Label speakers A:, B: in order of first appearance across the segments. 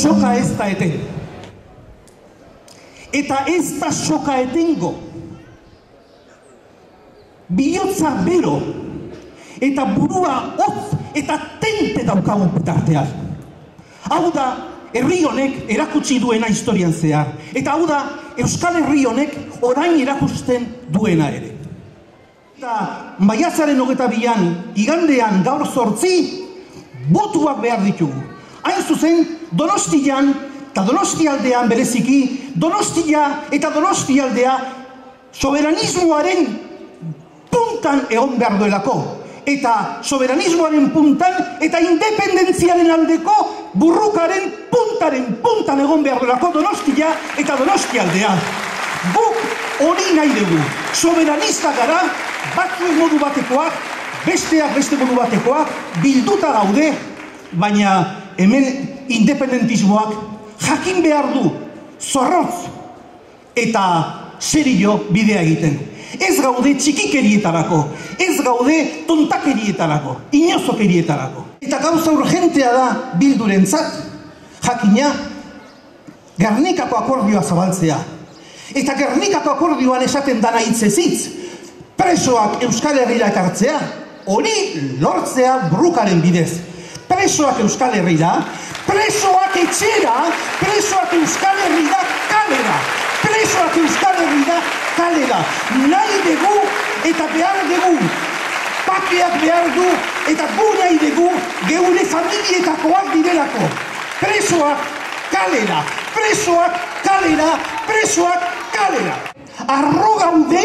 A: soka ez da eten. Eta ez da soka etengo. Bihotza bero, eta burua hotz eta tente daukagun bitartean. Hau da, herri honek erakutsi duena historian zehar. Eta hau da, Euskal Herri honek orain erakusten duena ere. Eta maiatzaren 22an, igandean gaur 8, botuak behar ditugu. Hain zuzen, Donostian eta Donostialdean bereziki, Donostia eta Donostialdea soberanismoaren puntan egon behar duelako. Eta soberanismoaren puntan eta independentziaren aldeko burrukaren puntan egon behar duelako Donostia eta Donostialdea. Guk hori nahi dugu. Soberanista gara, batzuk modu batekoak, besteak beste modu batekoak, bilduta gaude, baina hemen independentismoak jakin behar du zorrotz eta serio bidea egiten. Ez gaude txikikerietarako, ez gaude tontakerietarako, inozokerietarako. Eta gauza urgentea da bildurentzat, jakina, Gernikako akordioa zabaltzea. Eta Gernikako akordioan esaten dana hitzez hitz, presoak Euskal Herrira ekartzea, hori lortzea burrukaren bidez. Presoak Euskal Herrira, presoak etxera, presoak Euskal Herrira kalera. Presoak Euskal Herrira kalera. Nahi dugu eta behar dugu. Pakeak behar du eta gu nahi dugu geure familietakoak direlako. Presoak kalera, presoak kalera, presoak kalera. Arro gaude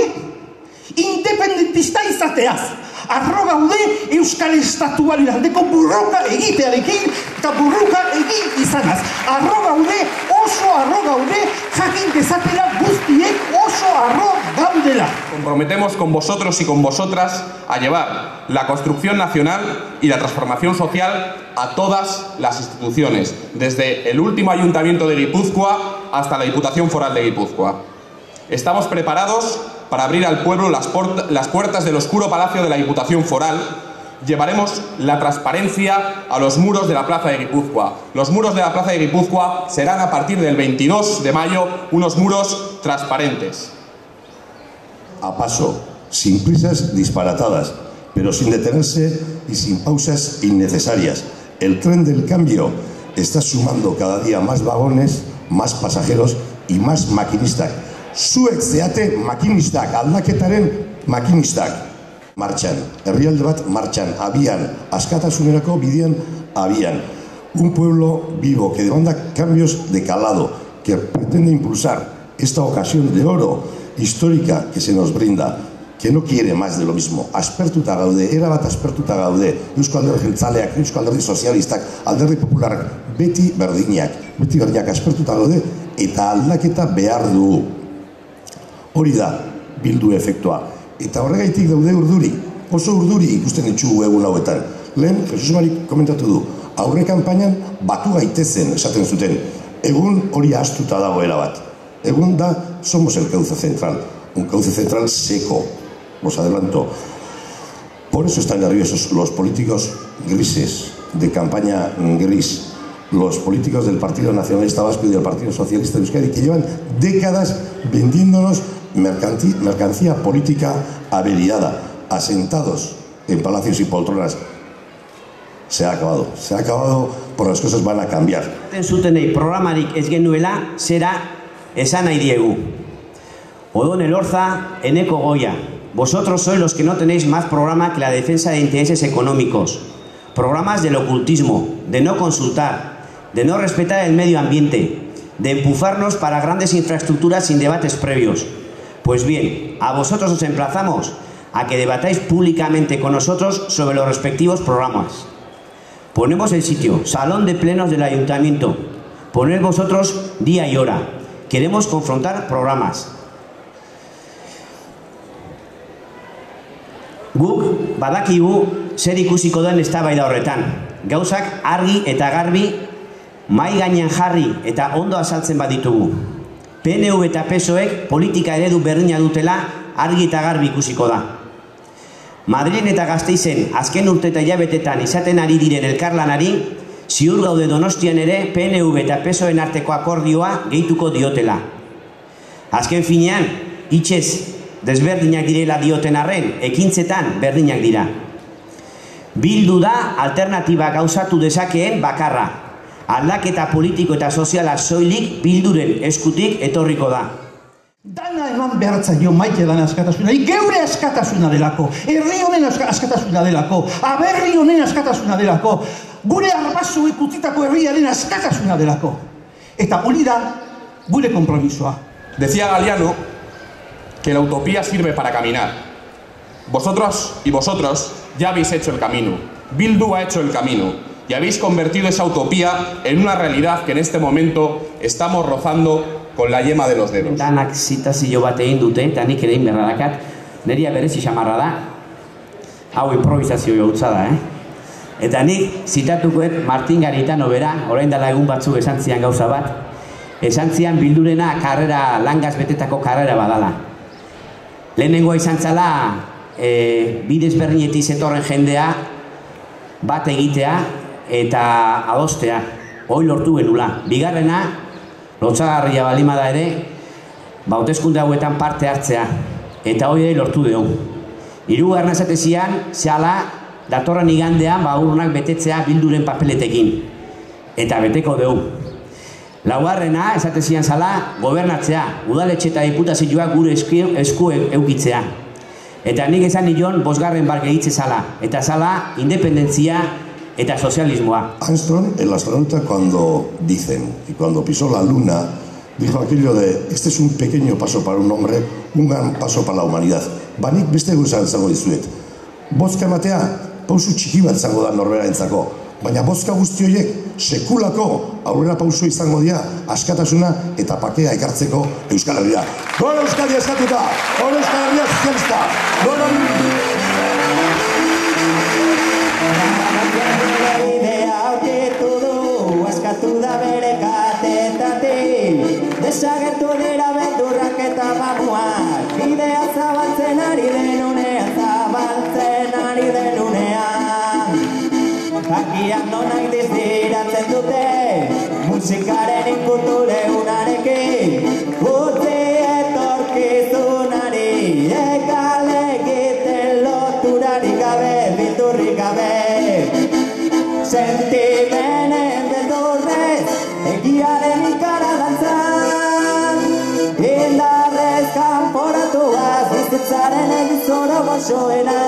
A: independentista izateaz. Arro gaude Euskal Estatuaren aldeko burruka egitearekin eta burruka egin izanaz. Arro gaude, oso arro gaude, jakin dezatela guztiek oso arro gaudela.
B: Comprometemos con vosotros y con vosotras a llevar la construcción nacional y la transformación social a todas las instituciones, desde el último ayuntamiento de Guipúzcoa hasta la Diputación Foral de Guipúzcoa. Estamos preparados para abrir al pueblo las puertas del oscuro palacio de la Diputación Foral. Llevaremos la transparencia a los muros de la Plaza de Guipúzcoa. Los muros de la Plaza de Guipúzcoa serán a partir del 22 de mayo unos muros transparentes.
C: A paso, sin prisas disparatadas, pero sin detenerse y sin pausas innecesarias. El tren del cambio está sumando cada día más vagones, más pasajeros y más maquinistas. Zuek zeate makinistak, aldaketaren makinistak. Martxan, herrialde bat martxan, abian, askatasunerako bidean abian. Un pueblo vivo que demanda cambios de calado, que pretende impulsar esta ocasión de oro histórica que se nos brinda, que no quiere más de lo mismo. Aspertuta gaude, erabat aspertuta gaude, Eusko Alderdi Jeltzaleak, Eusko Alderdi Sozialistak, Alderdi Popularrak, beti berdinak aspertuta gaude eta aldaketa behar dugu. Hori da, bildu efektua. Eta horregaitik daude urduri. Oso urduri ikusten ditugu egun hauetan. Lehen, Jesus Mari komentatu du, aurre kanpainan batu gaitezen esaten zuten. Egun hori ahaztuta dagoela bat. Egun da, somos el cauce central. Un cauce central seco. Os adelanto. Por eso están nerviosos los políticos grises, de campaña gris. Los políticos del Partido Nacionalista Vasco y del Partido Socialista de Euskadi, que llevan décadas vendiéndonos mercancía política averiada, asentados en palacios y poltronas. Se ha acabado, por las cosas van a cambiar.
D: Zutenei programarik ez genuela, zera esan nahi diegu. Odón Elorza, Eneko Goya, vosotros sois los que no tenéis más programa que la defensa de intereses económicos. Programas del ocultismo, de no consultar, de no respetar el medio ambiente, de empujarnos para grandes infraestructuras sin debates previos. Pues bien, a vosotros os emplazamos a que debatáis públicamente con nosotros sobre los respectivos programas. Ponemos el sitio, salón de plenos del ayuntamiento. Poned vosotros día y hora. Queremos confrontar programas. Guk badakigu zer ikusiko den eztabaida horretan. Gauzak argi eta garbi mai gainean jarri eta ondo azaltzen baditugu. PNV eta PSOEk politika eredu berdina dutela argi eta garbi ikusiko da. Madrilen eta Gasteizen azken urte eta hilabetetan izaten ari diren elkarlanari ziur gaude Donostian ere PNV eta PSOEen arteko akordioa gehituko diotela. Azken finean, hitzez desberdinak direla dioten arren, ekintzetan berdinak dira. Bildu da alternatiba gauzatu dezakeen bakarra. Aldaketa politiko eta soziala soilik Bilduren eskutik etorriko da.
A: Dana eman behartzaio maite dana askatasuna, geure askatasuna delako, herri honen askatasuna delako, aberri honen askatasuna delako, gure arbasoek utzitako herriaren askatasuna delako. Eta hori da gure konpromisoa.
B: Decía Galiano que la utopía sirve para caminar. Vosotros y vosotros ya habéis hecho el camino. Bildu ha hecho el camino y habéis convertido esa utopía en una realidad que en este momento estamos rozando con la yema de los dedos.
D: Danak zitazio bat egin dute, eta nik ere egin beharra dakat, neria berezi xamarra da, hau improvisazio gautza da, Eta nik zitatukoet Martin Garitano bera, orain dela egun batzuk esan zian gauza bat, esan zian Bildurena karrera, langaz betetako karrera badala. Lehenengoa izan zala, bidez berdinetik zetorren jendea, bat egitea eta adostea, hoi lortu genula. Bigarrena, lotsagarria balimada ere, hauteskunde hauetan parte hartzea, eta hoi ere lortu dugu. Hirugarren esatezian, zehala, datorren igandean urrunak betetzea Bilduren papeletekin, eta beteko dugu. Laugarrena, esatezian zala, gobernatzea, udaletxe eta diputazioak gure esku eukitzea. Eta nik esan nion, bosgarren bar gehitze zala, eta zala, independentzia eta sozialismoa.
C: Armstrong, el astronauta, cuando dicen, y cuando pisó la luna, dijo aquello de, este es un pequeño paso para un hombre, un gran paso para la humanidad. Banik beste guzan zango dizuet. Bozka ematea, pausu txiki bat zango da norberaentzako, baina bozka guzti horiek sekulako aurrera pausu izango dira askatasuna eta pakea ekartzeko Euskal Herria. Gora Euskadi eskatuta, gora Euskal Herria sozialista, gora...
E: Eskatu da bere katetatik, desagertu dira beldurrak eta bamuak, bidea zabaltzen ari denunean, zabaltzen ari denunean. Jakiak nonak diziratzen dute, musikaren inkulture unarekin, utzi etorkizunari, egal egiten loturarik gabe, bildurrik gabe. Sentimenen beldurrez, egiaren ikara dantzan, indarrez kanporatuaz, bizitzaren egizoro gozoena.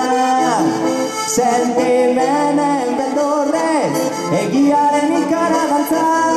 E: Sentimenen beldurrez, egiaren ikara dantzan,